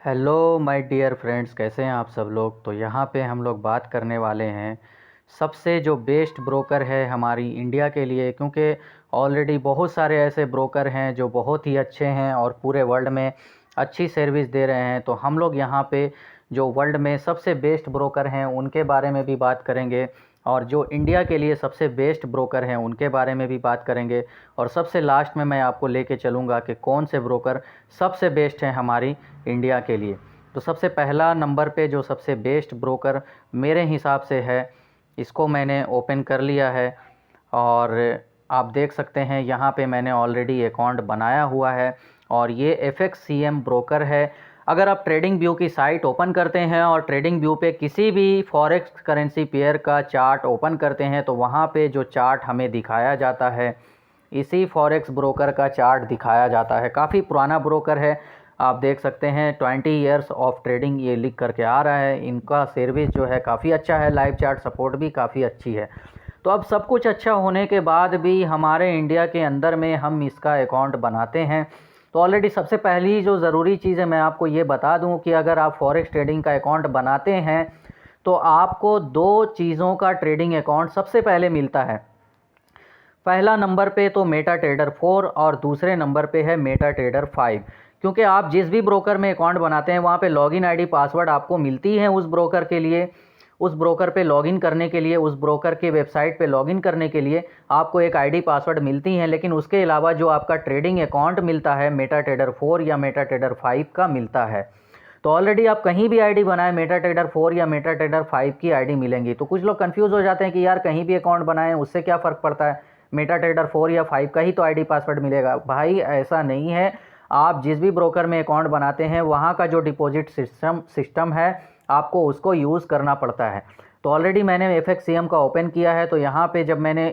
Hello my dear friends, कैसे हैं आप सब लोग। तो यहाँ पे हम लोग बात करने वाले हैं सबसे जो बेस्ट ब्रोकर है हमारी इंडिया के लिए, क्योंकि ऑलरेडी बहुत सारे ऐसे ब्रोकर हैं जो बहुत ही अच्छे हैं और पूरे वर्ल्ड में अच्छी सर्विस दे रहे हैं। तो हम लोग यहाँ पे जो वर्ल्ड में सबसे बेस्ट ब्रोकर हैं उनके बारे में भी बात करेंगे, और जो इंडिया के लिए सबसे बेस्ट ब्रोकर हैं उनके बारे में भी बात करेंगे, और सबसे लास्ट में मैं आपको लेके चलूँगा कि कौन से ब्रोकर सबसे बेस्ट हैं हमारी इंडिया के लिए। तो सबसे पहला नंबर पे जो सबसे बेस्ट ब्रोकर मेरे हिसाब से है, इसको मैंने ओपन कर लिया है और आप देख सकते हैं यहाँ पे मैंने ऑलरेडी अकाउंट बनाया हुआ है और ये FXCM ब्रोकर है। अगर आप ट्रेडिंग व्यू की साइट ओपन करते हैं और ट्रेडिंग व्यू पे किसी भी फॉरेक्स करेंसी पेयर का चार्ट ओपन करते हैं तो वहाँ पे जो चार्ट हमें दिखाया जाता है, इसी फॉरेक्स ब्रोकर का चार्ट दिखाया जाता है। काफ़ी पुराना ब्रोकर है, आप देख सकते हैं 20 ईयर्स ऑफ ट्रेडिंग ये लिख करके आ रहा है। इनका सर्विस जो है काफ़ी अच्छा है, लाइव चार्ट सपोर्ट भी काफ़ी अच्छी है। तो अब सब कुछ अच्छा होने के बाद भी हमारे इंडिया के अंदर में हम इसका अकाउंट बनाते हैं। तो ऑलरेडी सबसे पहली जो ज़रूरी चीज़ है मैं आपको ये बता दूं कि अगर आप फॉरेक्स ट्रेडिंग का अकाउंट बनाते हैं तो आपको दो चीज़ों का ट्रेडिंग अकाउंट सबसे पहले मिलता है। पहला नंबर पे तो मेटा ट्रेडर 4 और दूसरे नंबर पे है मेटा ट्रेडर 5। क्योंकि आप जिस भी ब्रोकर में अकाउंट बनाते हैं वहाँ पे लॉगिन आईडी पासवर्ड आपको मिलती है उस ब्रोकर के लिए। उस ब्रोकर पे लॉगिन करने के लिए, उस ब्रोकर के वेबसाइट पे लॉगिन करने के लिए आपको एक आईडी पासवर्ड मिलती हैं। लेकिन उसके अलावा जो आपका ट्रेडिंग अकाउंट मिलता है मेटा ट्रेडर 4 या मेटा ट्रेडर 5 का मिलता है। तो ऑलरेडी आप कहीं भी आईडी बनाएं, मेटा ट्रेडर 4 या मेटा ट्रेडर 5 की आईडी मिलेंगी। तो कुछ लोग कंफ्यूज हो जाते हैं कि यार कहीं भी अकाउंट बनाएं उससे क्या फ़र्क पड़ता है, मेटा ट्रेडर 4 या 5 का ही तो आईडी पासवर्ड मिलेगा। भाई ऐसा नहीं है, आप जिस भी ब्रोकर में अकाउंट बनाते हैं वहाँ का जो डिपॉजिट सिस्टम है आपको उसको यूज़ करना पड़ता है। तो ऑलरेडी मैंने FXCM का ओपन किया है। तो यहाँ पे जब मैंने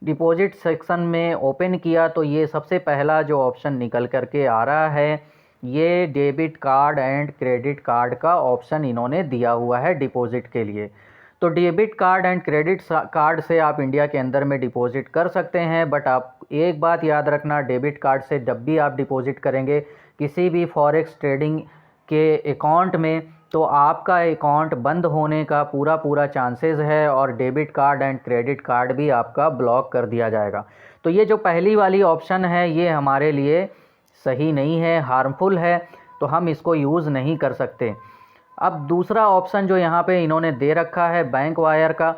डिपॉजिट सेक्शन में ओपन किया तो ये सबसे पहला जो ऑप्शन निकल करके आ रहा है, ये debit card and credit card का ऑप्शन इन्होंने दिया हुआ है डिपॉजिट के लिए। तो debit card and credit card से आप इंडिया के अंदर में डिपॉजिट कर सकते हैं। बट आप एक बात याद रखना, डेबिट कार्ड से जब भी आप डिपॉजिट करेंगे किसी भी फॉरेक्स ट्रेडिंग के अकाउंट में तो आपका अकाउंट बंद होने का पूरा चांसेस है और debit card and credit card भी आपका ब्लॉक कर दिया जाएगा। तो ये जो पहली वाली ऑप्शन है ये हमारे लिए सही नहीं है, हार्मफुल है, तो हम इसको यूज़ नहीं कर सकते। अब दूसरा ऑप्शन जो यहाँ पे इन्होंने दे रखा है बैंक वायर का,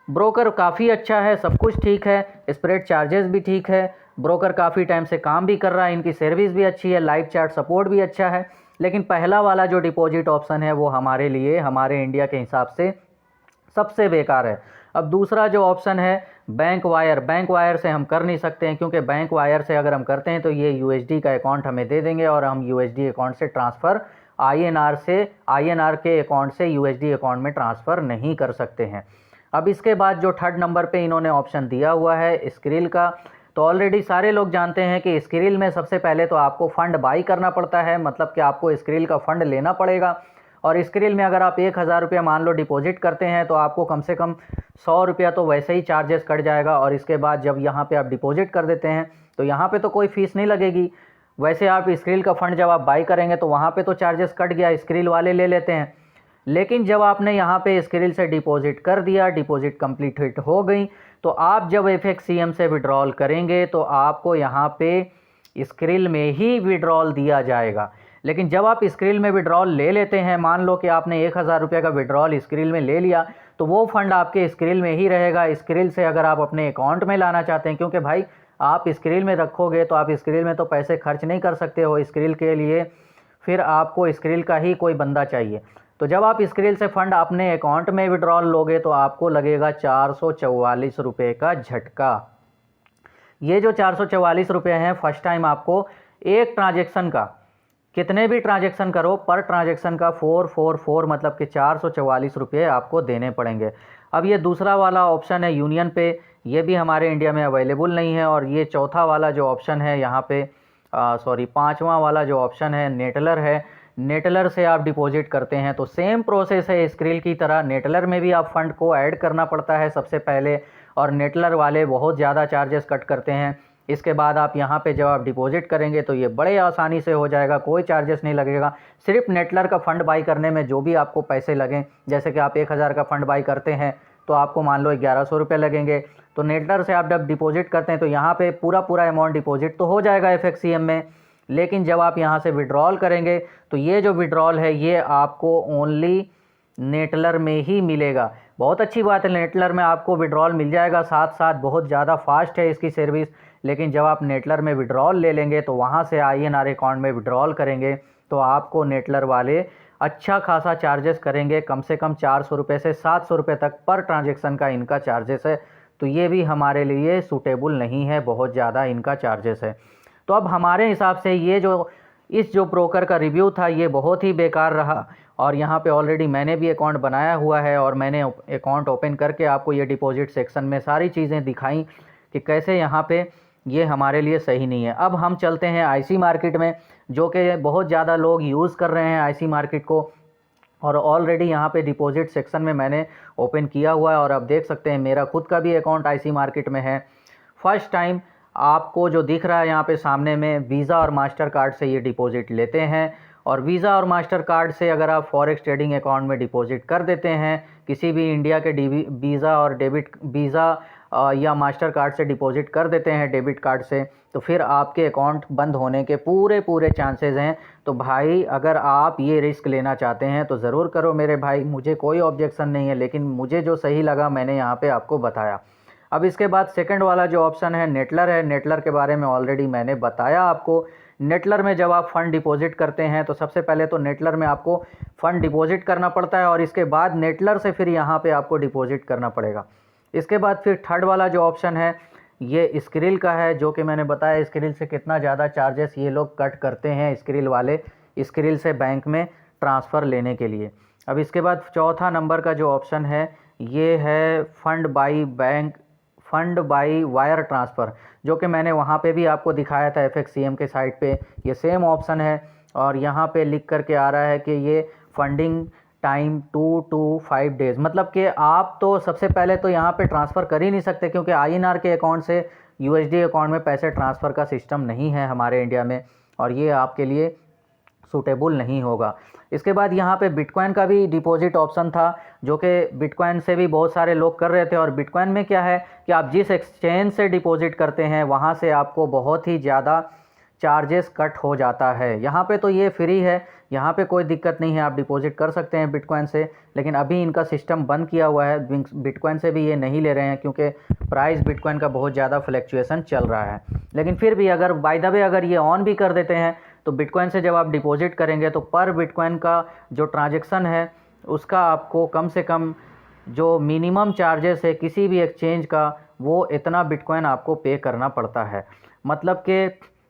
ब्रोकर काफ़ी अच्छा है, सब कुछ ठीक है, स्प्रेड चार्जेस भी ठीक है, ब्रोकर काफ़ी टाइम से काम भी कर रहा है, इनकी सर्विस भी अच्छी है, लाइव चार्ट सपोर्ट भी अच्छा है। लेकिन पहला वाला जो डिपॉजिट ऑप्शन है वो हमारे लिए, हमारे इंडिया के हिसाब से सबसे बेकार है। अब दूसरा जो ऑप्शन है बैंक वायर, बैंक वायर से हम कर नहीं सकते हैं, क्योंकि बैंक वायर से अगर हम करते हैं तो ये USD का अकाउंट हमें दे देंगे और हम USD अकाउंट से ट्रांसफ़र INR के अकाउंट से USD अकाउंट में ट्रांसफ़र नहीं कर सकते हैं। अब इसके बाद जो थर्ड नंबर पे इन्होंने ऑप्शन दिया हुआ है स्क्रिल का, तो ऑलरेडी सारे लोग जानते हैं कि स्क्रिल में सबसे पहले तो आपको फ़ंड बाई करना पड़ता है, मतलब कि आपको स्क्रिल का फ़ंड लेना पड़ेगा। और स्क्रिल में अगर आप 1000 रुपया मान लो डिपॉजिट करते हैं तो आपको कम से कम 100 रुपया तो वैसे ही चार्जेस कट जाएगा। और इसके बाद जब यहाँ पे आप डिपॉजिट कर देते हैं तो यहाँ पे तो कोई फ़ीस नहीं लगेगी। वैसे आप स्क्रिल का फ़ंड जब आप बाई करेंगे तो वहाँ पे तो चार्जेस कट गया, स्क्रिल वाले ले लेते हैं। लेकिन जब आपने यहाँ पे स्क्रिल से डिपॉजिट कर दिया, डिपॉजिट कंप्लीट हो गई, तो आप जब FXCM से विड्रॉल करेंगे तो आपको यहाँ पे स्क्रिल में ही विड्रॉल दिया जाएगा। लेकिन जब आप स्क्रिल में विड्रॉल ले लेते हैं, मान लो कि आपने 1000 रुपये का विड्रॉल स्क्रिल में ले लिया, तो वो फ़ंड आपके स्क्रिल में ही रहेगा। स्क्रिल से अगर आप अपने अकाउंट में लाना चाहते हैं, क्योंकि भाई आप स्क्रिल में रखोगे तो आप स्क्रिल में तो पैसे खर्च नहीं कर सकते हो, स्क्रिल के लिए फिर आपको स्क्रिल का ही कोई बंदा चाहिए। तो जब आप स्क्रिल से फ़ंड अपने अकाउंट में विड्रॉल लोगे तो आपको लगेगा 444 रुपये का झटका। ये जो 444 रुपये हैं फर्स्ट टाइम आपको एक ट्रांजेक्शन का, कितने भी ट्रांजेक्शन करो पर ट्रांजेक्शन का 444 मतलब कि 444 रुपये आपको देने पड़ेंगे। अब ये दूसरा वाला ऑप्शन है यूनियन पे, ये भी हमारे इंडिया में अवेलेबल नहीं है। और ये चौथा वाला जो ऑप्शन है यहाँ पे पांचवा वाला जो ऑप्शन है नेटलर है। नेटलर से आप डिपॉजिट करते हैं तो सेम प्रोसेस है स्क्रिल की तरह, नेटलर में भी आप फ़ंड को ऐड करना पड़ता है सबसे पहले, और नेटलर वाले बहुत ज़्यादा चार्जेस कट करते हैं। इसके बाद आप यहाँ पे जब आप डिपॉजिट करेंगे तो ये बड़े आसानी से हो जाएगा, कोई चार्जेस नहीं लगेगा। सिर्फ नेटलर का फ़ंड बाई करने में जो भी आपको पैसे लगें, जैसे कि आप 1000 का फ़ंड बाई करते हैं तो आपको मान लो 1100 रुपये लगेंगे। तो नेटलर से आप जब डिपॉजिट करते हैं तो यहाँ पे पूरा अमाउंट डिपॉजिट तो हो जाएगा FXCM में, लेकिन जब आप यहाँ से विड्रॉल करेंगे तो ये जो विड्रॉल है ये आपको ओनली नेटलर में ही मिलेगा। बहुत अच्छी बात है, नेटलर में आपको विड्रॉल मिल जाएगा, साथ साथ बहुत ज़्यादा फास्ट है इसकी सर्विस। लेकिन जब आप नेटलर में विड्रॉल ले लेंगे तो वहाँ से INR अकाउंट में विड्रॉल करेंगे तो आपको नेटलर वाले अच्छा खासा चार्जेस करेंगे, कम से कम 400 रुपये से 700 रुपये तक पर ट्रांजेक्शन का इनका चार्जेस है। तो ये भी हमारे लिए सूटेबल नहीं है, बहुत ज़्यादा इनका चार्जेस है। तो अब हमारे हिसाब से ये जो ब्रोकर का रिव्यू था ये बहुत ही बेकार रहा। और यहाँ पे ऑलरेडी मैंने भी अकाउंट बनाया हुआ है और मैंने अकाउंट ओपन करके आपको ये डिपॉजिट सेक्शन में सारी चीज़ें दिखाई कि कैसे यहाँ पे ये हमारे लिए सही नहीं है। अब हम चलते हैं IC मार्केट में, जो कि बहुत ज़्यादा लोग यूज़ कर रहे हैं IC मार्केट को। और ऑलरेडी यहाँ पे डिपॉजिट सेक्शन में मैंने ओपन किया हुआ है और अब देख सकते हैं मेरा खुद का भी अकाउंट IC मार्केट में है। फर्स्ट टाइम आपको जो दिख रहा है यहाँ पे सामने में, वीज़ा और मास्टर कार्ड से ये डिपॉजिट लेते हैं। और वीज़ा और मास्टर कार्ड से अगर आप फॉरेक्स ट्रेडिंग अकाउंट में डिपॉजिट कर देते हैं, किसी भी इंडिया के वीज़ा और डेबिट वीज़ा या मास्टर कार्ड से डिपॉजिट कर देते हैं डेबिट कार्ड से, तो फिर आपके अकाउंट बंद होने के पूरे चांसेस हैं। तो भाई अगर आप ये रिस्क लेना चाहते हैं तो ज़रूर करो मेरे भाई, मुझे कोई ऑब्जेक्शन नहीं है, लेकिन मुझे जो सही लगा मैंने यहाँ पे आपको बताया। अब इसके बाद सेकंड वाला जो ऑप्शन है नेटलर है। नेटलर के बारे में ऑलरेडी मैंने बताया आपको। नेटलर में जब आप फ़ंड डिपॉजिट करते हैं तो सबसे पहले तो नेटलर में आपको फ़ंड डिपॉजिट करना पड़ता है और इसके बाद नेटलर से फिर यहाँ पे आपको डिपॉजिट करना पड़ेगा। इसके बाद फिर थर्ड वाला जो ऑप्शन है ये स्क्रिल का है, जो कि मैंने बताया स्क्रिल से कितना ज़्यादा चार्जेस ये लोग कट करते हैं, स्क्रिल वाले, स्क्रिल से बैंक में ट्रांसफ़र लेने के लिए। अब इसके बाद चौथा नंबर का जो ऑप्शन है ये है फंड बाई वायर ट्रांसफ़र, जो कि मैंने वहाँ पे भी आपको दिखाया था FXCM के साइट पे। ये सेम ऑप्शन है और यहाँ पे लिख करके आ रहा है कि ये फंडिंग टाइम 2 to 5 डेज़, मतलब कि आप तो सबसे पहले तो यहाँ पे ट्रांसफ़र कर ही नहीं सकते, क्योंकि INR के अकाउंट से USD अकाउंट में पैसे ट्रांसफ़र का सिस्टम नहीं है हमारे इंडिया में और ये आपके लिए सूटेबल नहीं होगा। इसके बाद यहाँ पे बिटकॉइन का भी डिपॉजिट ऑप्शन था, जो कि बिटकॉइन से भी बहुत सारे लोग कर रहे थे। और बिटकॉइन में क्या है कि आप जिस एक्सचेंज से डिपॉजिट करते हैं वहाँ से आपको बहुत ही ज़्यादा चार्जेस कट हो जाता है। यहाँ पे तो ये फ्री है, यहाँ पे कोई दिक्कत नहीं है, आप डिपॉजिट कर सकते हैं बिटकॉइन से। लेकिन अभी इनका सिस्टम बंद किया हुआ है, बिटकॉइन से भी ये नहीं ले रहे हैं क्योंकि प्राइस बिटकॉइन का बहुत ज़्यादा फ्लक्चुएसन चल रहा है। लेकिन फिर भी अगर बाय द वे अगर ये ऑन भी कर देते हैं तो बिटकॉइन से जब आप डिपॉजिट करेंगे तो पर बिटकॉइन का जो ट्रांजैक्शन है उसका आपको कम से कम जो मिनिमम चार्जेस है किसी भी एक्सचेंज का, वो इतना बिटकॉइन आपको पे करना पड़ता है, मतलब कि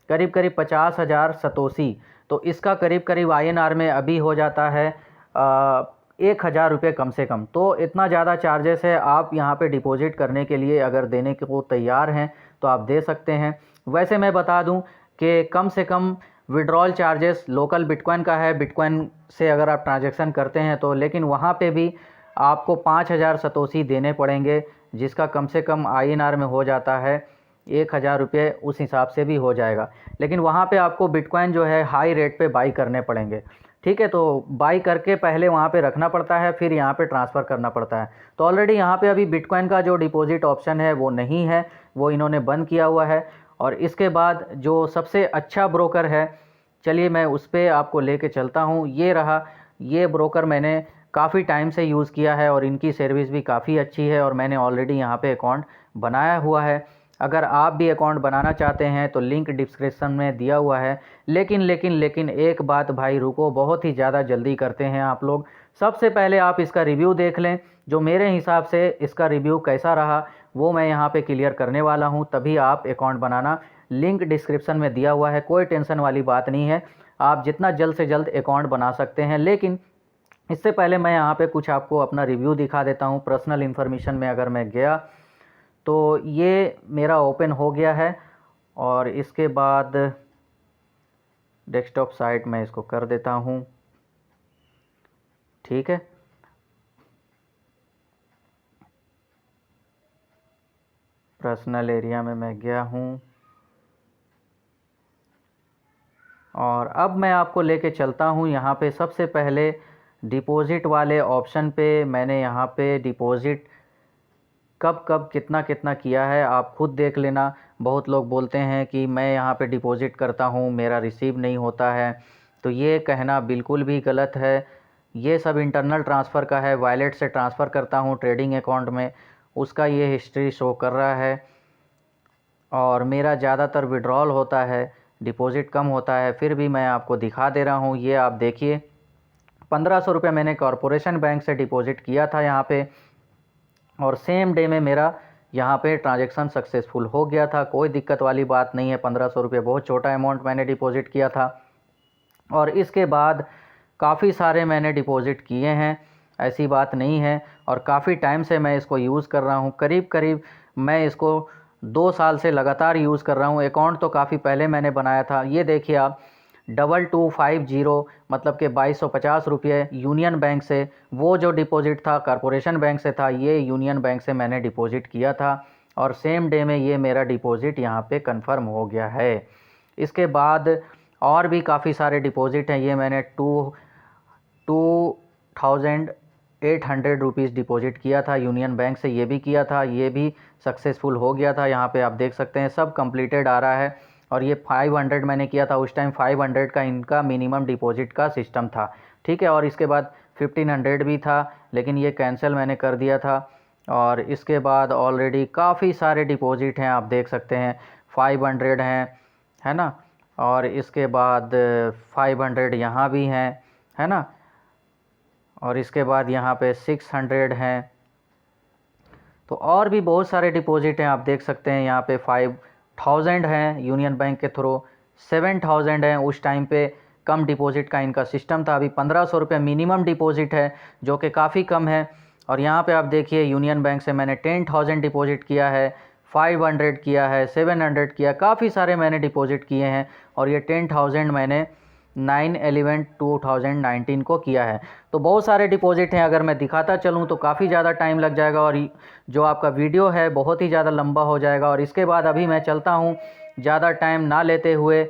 करीब 50,000 सतोशी। तो इसका करीब INR में अभी हो जाता है 1,000 रुपये कम से कम। तो इतना ज़्यादा चार्जेस है। आप यहाँ पे डिपॉजिट करने के लिए अगर देने को तैयार हैं तो आप दे सकते हैं। वैसे मैं बता दूं कि कम से कम विड्रॉल चार्जेस लोकल बिटकॉइन का है, बिटकॉइन से अगर आप ट्रांजैक्शन करते हैं तो, लेकिन वहाँ पे भी आपको 5,000 सतोशी देने पड़ेंगे, जिसका कम से कम INR में हो जाता है 1,000 रुपये, उस हिसाब से भी हो जाएगा। लेकिन वहाँ पे आपको बिटकॉइन जो है हाई रेट पे बाई करने पड़ेंगे, ठीक है। तो बाई करके पहले वहाँ पे रखना पड़ता है, फिर यहाँ पे ट्रांसफ़र करना पड़ता है। तो ऑलरेडी यहाँ पे अभी बिटकॉइन का जो डिपॉजिट ऑप्शन है वो नहीं है, वो इन्होंने बंद किया हुआ है। और इसके बाद जो सबसे अच्छा ब्रोकर है, चलिए मैं उस पर आपको लेके चलता हूँ। ये रहा, ये ब्रोकर मैंने काफ़ी टाइम से यूज़ किया है और इनकी सर्विस भी काफ़ी अच्छी है और मैंने ऑलरेडी यहाँ पे अकाउंट बनाया हुआ है। अगर आप भी अकाउंट बनाना चाहते हैं तो लिंक डिस्क्रिप्शन में दिया हुआ है। लेकिन एक बात भाई रुको, बहुत ही ज़्यादा जल्दी करते हैं आप लोग। सबसे पहले आप इसका रिव्यू देख लें, जो मेरे हिसाब से इसका रिव्यू कैसा रहा वो मैं यहाँ पे क्लियर करने वाला हूँ, तभी आप अकाउंट बनाना। लिंक डिस्क्रिप्शन में दिया हुआ है, कोई टेंशन वाली बात नहीं है, आप जितना जल्द से जल्द अकाउंट बना सकते हैं। लेकिन इससे पहले मैं यहाँ पे कुछ आपको अपना रिव्यू दिखा देता हूँ। पर्सनल इन्फॉर्मेशन में अगर मैं गया तो ये मेरा ओपन हो गया है और इसके बाद डेस्कटॉप साइट में इसको कर देता हूँ, ठीक है। पर्सनल एरिया में मैं गया हूँ और अब मैं आपको लेके चलता हूँ यहाँ पे सबसे पहले डिपॉज़िट वाले ऑप्शन पे। मैंने यहाँ पे डिपॉज़िट कब कब कितना कितना किया है आप खुद देख लेना। बहुत लोग बोलते हैं कि मैं यहाँ पे डिपॉज़िट करता हूँ मेरा रिसीव नहीं होता है, तो ये कहना बिल्कुल भी गलत है। ये सब इंटरनल ट्रांसफ़र का है, वॉलेट से ट्रांसफ़र करता हूँ ट्रेडिंग अकाउंट में, उसका ये हिस्ट्री शो कर रहा है। और मेरा ज़्यादातर विड्रॉल होता है, डिपॉज़िट कम होता है, फिर भी मैं आपको दिखा दे रहा हूँ। ये आप देखिए 1500 रुपये मैंने कॉरपोरेशन बैंक से डिपॉज़िट किया था यहाँ पे, और सेम डे में मेरा यहाँ पे ट्रांजैक्शन सक्सेसफुल हो गया था। कोई दिक्कत वाली बात नहीं है। 1500 रुपये बहुत छोटा अमाउंट मैंने डिपॉज़िट किया था, और इसके बाद काफ़ी सारे मैंने डिपॉज़िट किए हैं, ऐसी बात नहीं है। और काफ़ी टाइम से मैं इसको यूज़ कर रहा हूँ, करीब करीब मैं इसको 2 साल से लगातार यूज़ कर रहा हूँ। अकाउंट तो काफ़ी पहले मैंने बनाया था। ये देखिए आप 2250 मतलब कि 2250 रुपये यूनियन बैंक से, वो जो डिपॉज़िट था कॉरपोरेशन बैंक से था, ये यूनियन बैंक से मैंने डिपॉज़िट किया था, और सेम डे में ये मेरा डिपॉज़िट यहाँ पे कंफर्म हो गया है। इसके बाद और भी काफ़ी सारे डिपॉज़िट हैं। ये मैंने 2800 रुपीज़ डिपॉज़िट किया था यूनियन बैंक से, ये भी किया था, ये भी सक्सेसफुल हो गया था। यहाँ पे आप देख सकते हैं सब कंप्लीटेड आ रहा है। और ये 500 मैंने किया था, उस टाइम 500 का इनका मिनिमम डिपॉज़िट का सिस्टम था, ठीक है। और इसके बाद 1500 भी था, लेकिन ये कैंसिल मैंने कर दिया था। और इसके बाद ऑलरेडी काफ़ी सारे डिपॉज़िट हैं, आप देख सकते हैं 500 हैं, है ना। और इसके बाद 500 यहाँ भी हैं, है ना। और इसके बाद यहाँ पे 600 हैं। तो और भी बहुत सारे डिपॉज़िट हैं, आप देख सकते हैं। यहाँ पे 5000 हैं यूनियन बैंक के थ्रू, 7000 हैं। उस टाइम पे कम डिपॉज़िट का इनका सिस्टम था। अभी 1500 रुपये मिनिमम डिपॉज़िट है, जो कि काफ़ी कम है। और यहाँ पे आप देखिए यूनियन बैंक से मैंने 10,000 डिपॉज़िट किया है, 500 किया है, 700 किया, काफ़ी सारे मैंने डिपॉज़िट किए हैं। और ये 10,000 मैंने 9/11/2019 को किया है। तो बहुत सारे डिपॉज़िट हैं, अगर मैं दिखाता चलूँ तो काफ़ी ज़्यादा टाइम लग जाएगा, और जो आपका वीडियो है बहुत ही ज़्यादा लंबा हो जाएगा। और इसके बाद अभी मैं चलता हूँ, ज़्यादा टाइम ना लेते हुए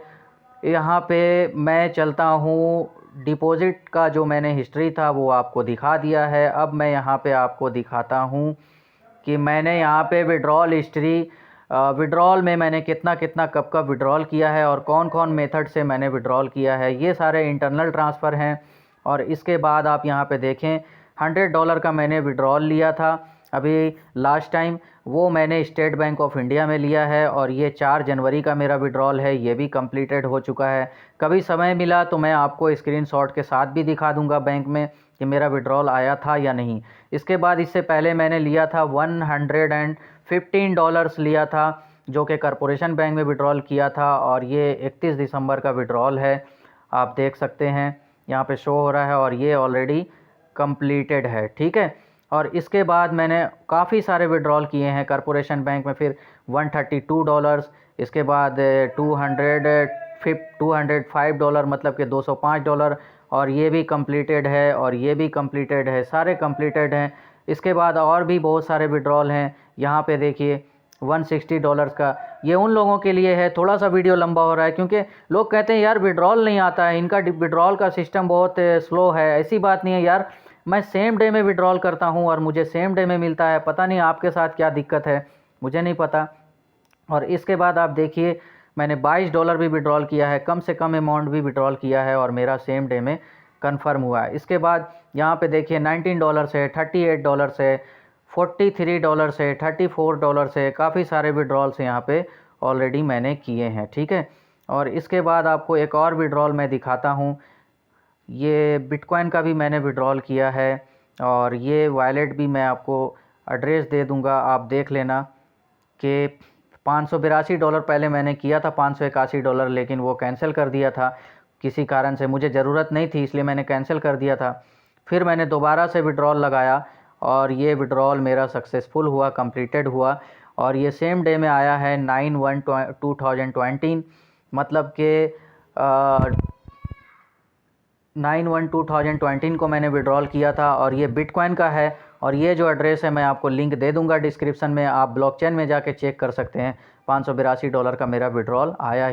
यहाँ पे मैं चलता हूँ। डिपॉज़िट का जो मैंने हिस्ट्री था वो आपको दिखा दिया है। अब मैं यहाँ पे आपको दिखाता हूँ कि मैंने यहाँ पे विड्रॉल हिस्ट्री, विड्रॉल में मैंने कितना कितना कब कब विड्रॉल किया है, और कौन कौन मेथड से मैंने विड्रॉल किया है। ये सारे इंटरनल ट्रांसफ़र हैं। और इसके बाद आप यहाँ पे देखें $100 का मैंने विड्रॉल लिया था अभी लास्ट टाइम, वो मैंने स्टेट बैंक ऑफ इंडिया में लिया है। और ये 4 जनवरी का मेरा विड्रॉल है, ये भी कंप्लीटेड हो चुका है। कभी समय मिला तो मैं आपको स्क्रीनशॉट के साथ भी दिखा दूंगा बैंक में कि मेरा विड्रॉल आया था या नहीं। इसके बाद इससे पहले मैंने लिया था $115 लिया था, जो कि कॉरपोरेशन बैंक में विड्रॉल किया था। और ये 31 दिसंबर का विड्रॉल है, आप देख सकते हैं यहाँ पे शो हो रहा है। और ये ऑलरेडी कंप्लीटेड है, ठीक है। और इसके बाद मैंने काफ़ी सारे विड्रॉल किए हैं कॉरपोरेशन बैंक में, फिर $132, इसके बाद $205 मतलब कि $205, और ये भी कंप्लीटेड है, और ये भी कंप्लीटेड है, सारे कंप्लीटेड हैं। इसके बाद और भी बहुत सारे विड्रॉल हैं, यहाँ पे देखिए $160 का। ये उन लोगों के लिए है, थोड़ा सा वीडियो लंबा हो रहा है क्योंकि लोग कहते हैं यार विड्रॉल नहीं आता है, इनका विड्रॉल का सिस्टम बहुत स्लो है। ऐसी बात नहीं है यार, मैं सेम डे में विड्रॉल करता हूँ और मुझे सेम डे में मिलता है। पता नहीं आपके साथ क्या दिक्कत है, मुझे नहीं पता। और इसके बाद आप देखिए मैंने $22 भी विड्रॉल किया है, कम से कम अमाउंट भी विड्रॉल किया है, और मेरा सेम डे में कंफर्म हुआ है। इसके बाद यहाँ पे देखिए $19 है, $38 है, $43 है, $34 है, काफ़ी सारे विड्रॉल्स यहाँ पे ऑलरेडी मैंने किए हैं, ठीक है। और इसके बाद आपको एक और विड्रॉल मैं दिखाता हूँ। ये बिटकॉइन का भी मैंने विड्रॉल किया है, और ये वॉलेट भी मैं आपको एड्रेस दे दूँगा, आप देख लेना कि $582 पहले मैंने किया था, $581, लेकिन वो कैंसिल कर दिया था किसी कारण से, मुझे ज़रूरत नहीं थी इसलिए मैंने कैंसिल कर दिया था। फिर मैंने दोबारा से विड्रॉल लगाया, और ये विड्रॉल मेरा सक्सेसफुल हुआ, कंप्लीटेड हुआ। और ये सेम डे में आया है 9/1/2020, मतलब कि 9/1/2020 को मैंने विड्रॉल किया था। और ये बिटकॉइन का है, और ये जो एड्रेस है मैं आपको लिंक दे दूंगा डिस्क्रिप्शन में, आप ब्लॉकचेन में जाके चेक कर सकते हैं $582 का मेरा विड्रॉल आया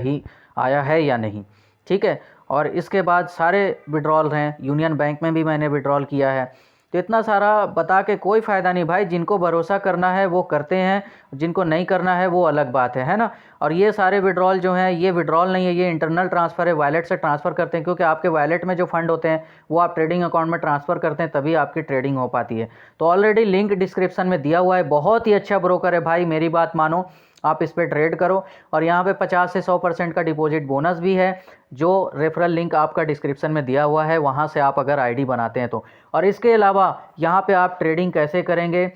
है या नहीं। ठीक है। और इसके बाद सारे विड्रॉल हैं, यूनियन बैंक में भी मैंने विड्रॉल किया है। तो इतना सारा बता के कोई फ़ायदा नहीं भाई, जिनको भरोसा करना है वो करते हैं, जिनको नहीं करना है वो अलग बात है ना। और ये सारे विड्रॉल जो हैं ये विड्रॉल नहीं है, ये इंटरनल ट्रांसफ़र है, वॉलेट से ट्रांसफ़र करते हैं, क्योंकि आपके वॉलेट में जो फंड होते हैं वो आप ट्रेडिंग अकाउंट में ट्रांसफ़र करते हैं, तभी आपकी ट्रेडिंग हो पाती है। तो ऑलरेडी लिंक डिस्क्रिप्शन में दिया हुआ है, बहुत ही अच्छा ब्रोकर है भाई, मेरी बात मानो, आप इस पर ट्रेड करो। और यहाँ पे 50 से 100% का डिपॉजिट बोनस भी है, जो रेफरल लिंक आपका डिस्क्रिप्शन में दिया हुआ है, वहाँ से आप अगर आईडी बनाते हैं तो। और इसके अलावा यहाँ पे आप ट्रेडिंग कैसे करेंगे,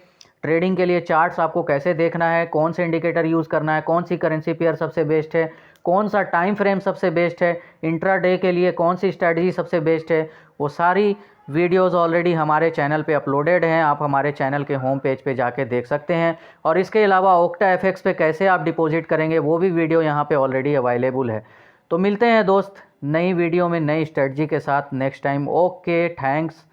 ट्रेडिंग के लिए चार्ट्स आपको कैसे देखना है, कौन से इंडिकेटर यूज़ करना है, कौन सी करेंसी पेयर सबसे बेस्ट है, कौन सा टाइम फ्रेम सबसे बेस्ट है, इंट्राडे के लिए कौन सी स्ट्रैटेजी सबसे बेस्ट है, वो सारी वीडियोस ऑलरेडी हमारे चैनल पे अपलोडेड हैं, आप हमारे चैनल के होम पेज पे जाके देख सकते हैं। और इसके अलावा ओक्टा एफएक्स पे कैसे आप डिपॉजिट करेंगे वो भी वीडियो यहाँ पे ऑलरेडी अवेलेबल है। तो मिलते हैं दोस्त नई वीडियो में नई स्ट्रेटजी के साथ नेक्स्ट टाइम। Okay, thanks.